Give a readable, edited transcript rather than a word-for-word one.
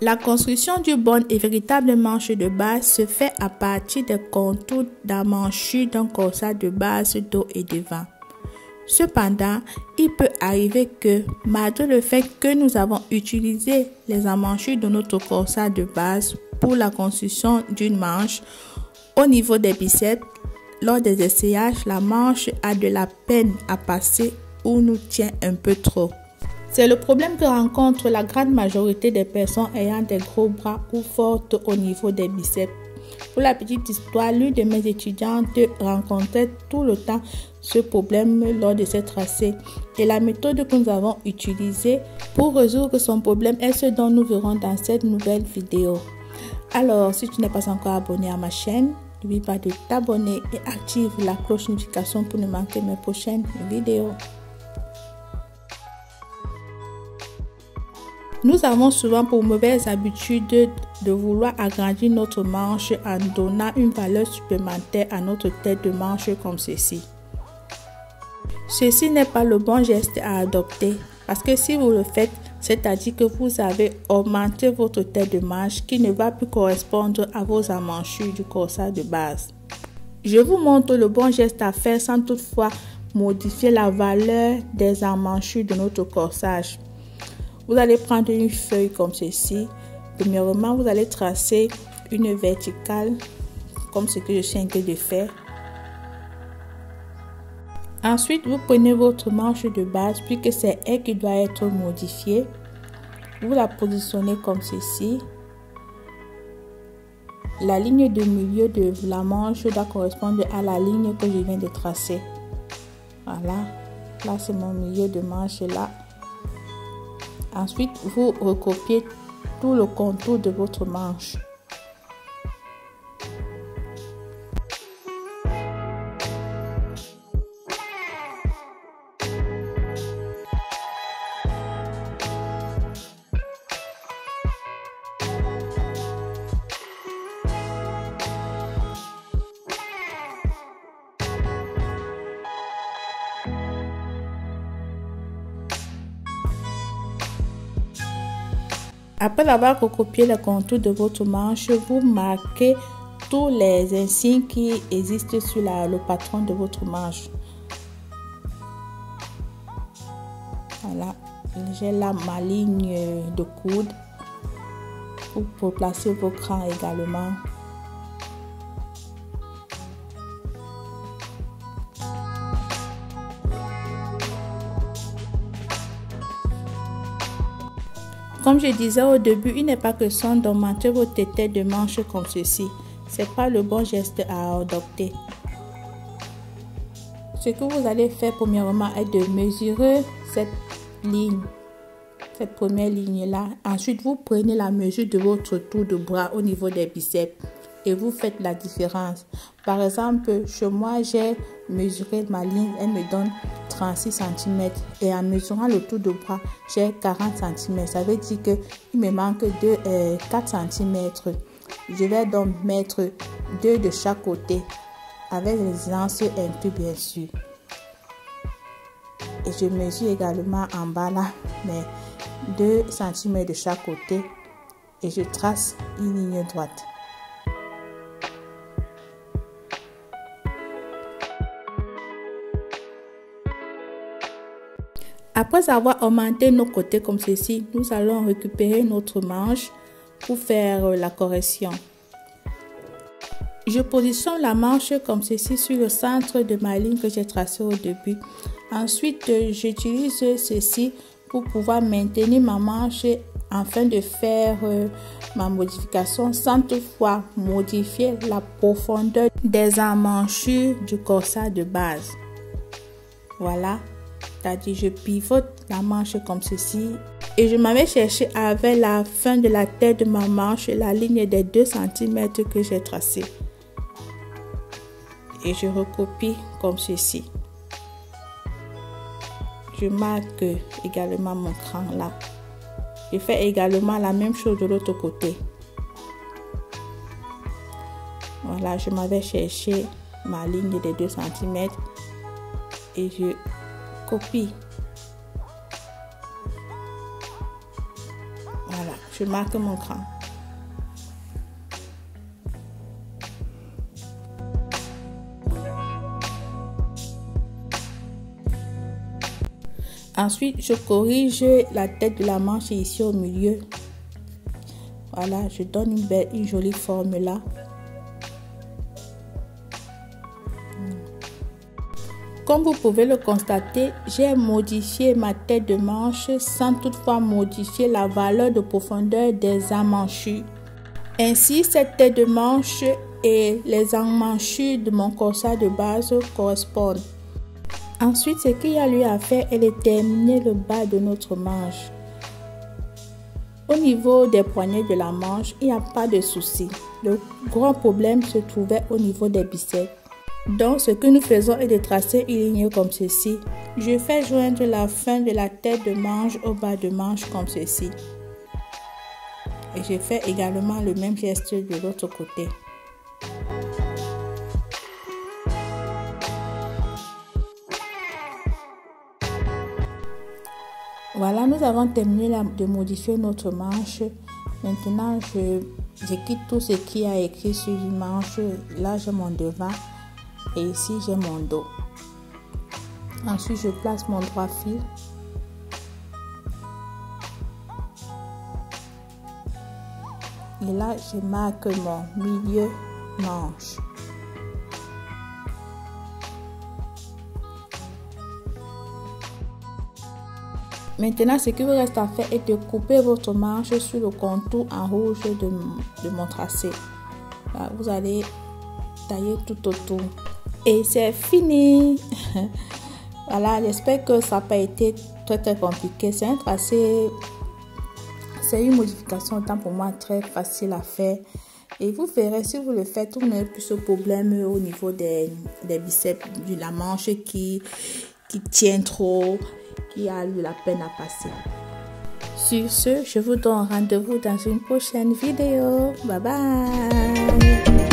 La construction du bon et véritable manche de base se fait à partir des contours d'emmanchure d'un corsage de base dos et devant. Cependant, il peut arriver que, malgré le fait que nous avons utilisé les emmanchures de notre corsage de base pour la construction d'une manche, au niveau des biceps, lors des essayages, la manche a de la peine à passer ou nous tient un peu trop. C'est le problème que rencontre la grande majorité des personnes ayant des gros bras ou fortes au niveau des biceps. Pour la petite histoire, l'une de mes étudiantes rencontrait tout le temps ce problème lors de ses tracés. Et la méthode que nous avons utilisée pour résoudre son problème est ce dont nous verrons dans cette nouvelle vidéo. Alors, si tu n'es pas encore abonné à ma chaîne, n'oublie pas de t'abonner et active la cloche notification pour ne manquer mes prochaines vidéos. Nous avons souvent pour mauvaise habitude de vouloir agrandir notre manche en donnant une valeur supplémentaire à notre tête de manche comme ceci. Ceci n'est pas le bon geste à adopter parce que si vous le faites, c'est-à-dire que vous avez augmenté votre tête de manche qui ne va plus correspondre à vos emmanchures du corsage de base. Je vous montre le bon geste à faire sans toutefois modifier la valeur des emmanchures de notre corsage. Vous allez prendre une feuille comme ceci. Premièrement, vous allez tracer une verticale comme ce que je suis en train de faire. Ensuite, vous prenez votre manche de base puisque c'est elle qui doit être modifiée. Vous la positionnez comme ceci. La ligne de milieu de la manche doit correspondre à la ligne que je viens de tracer. Voilà. Là, c'est mon milieu de manche là. Ensuite, vous recopiez tout le contour de votre manche. Après avoir recopié le contour de votre manche, vous marquez tous les insignes qui existent sur le patron de votre manche. Voilà, j'ai là ma ligne de coude pour placer vos crans également. Comme je disais au début, il n'est pas question d'augmenter votre tête de manche comme ceci. Ce n'est pas le bon geste à adopter. Ce que vous allez faire premièrement est de mesurer cette ligne, cette première ligne-là. Ensuite, vous prenez la mesure de votre tour de bras au niveau des biceps et vous faites la différence. Par exemple, chez moi, j'ai mesuré ma ligne, elle me donne 36 cm et en mesurant le tour de bras, j'ai 40 cm. Ça veut dire qu'il me manque 4 cm. Je vais donc mettre 2 de chaque côté avec les aisance inclus bien sûr. Et je mesure également en bas là, mais 2 cm de chaque côté et je trace une ligne droite. Après avoir augmenté nos côtés comme ceci, nous allons récupérer notre manche pour faire la correction. Je positionne la manche comme ceci sur le centre de ma ligne que j'ai tracée au début. Ensuite, j'utilise ceci pour pouvoir maintenir ma manche afin de faire ma modification sans toutefois modifier la profondeur des emmanchures du corsage de base. Voilà. C'est-à-dire je pivote la manche comme ceci et je m'avais cherché avec la fin de la tête de ma manche la ligne des 2 cm que j'ai tracée et je recopie comme ceci. Je marque également mon cran là. Je fais également la même chose de l'autre côté. Voilà, je m'avais cherché ma ligne des 2 cm et je copie. Voilà, je marque mon cran. Ensuite, je corrige la tête de la manche ici au milieu. Voilà, je donne une jolie forme là. Comme vous pouvez le constater, j'ai modifié ma tête de manche sans toutefois modifier la valeur de profondeur des emmanchures. Ainsi, cette tête de manche et les emmanchures de mon corsage de base correspondent. Ensuite, ce qu'il y a lieu à faire est de terminer le bas de notre manche. Au niveau des poignets de la manche, il n'y a pas de souci. Le grand problème se trouvait au niveau des biceps. Donc, ce que nous faisons est de tracer une ligne comme ceci. Je fais joindre la fin de la tête de manche au bas de manche comme ceci. Et je fais également le même geste de l'autre côté. Voilà, nous avons terminé de modifier notre manche. Maintenant, je quitte tout ce qui a écrit sur une manche. Là, j'ai mon devant et ici, j'ai mon dos. Ensuite, je place mon droit fil. Et là, je marque mon milieu manche. Maintenant, ce qu'il vous reste à faire est de couper votre manche sur le contour en rouge de mon tracé. Là, vous allez tailler tout autour. Et c'est fini. Voilà, j'espère que ça n'a pas été très compliqué. C'est un tracé, c'est une modification autant pour moi très facile à faire. Et vous verrez, si vous le faites, vous n'avez plus ce problème au niveau des biceps, de la manche qui tient trop, qui a eu la peine à passer. Sur ce, je vous donne rendez-vous dans une prochaine vidéo. Bye bye.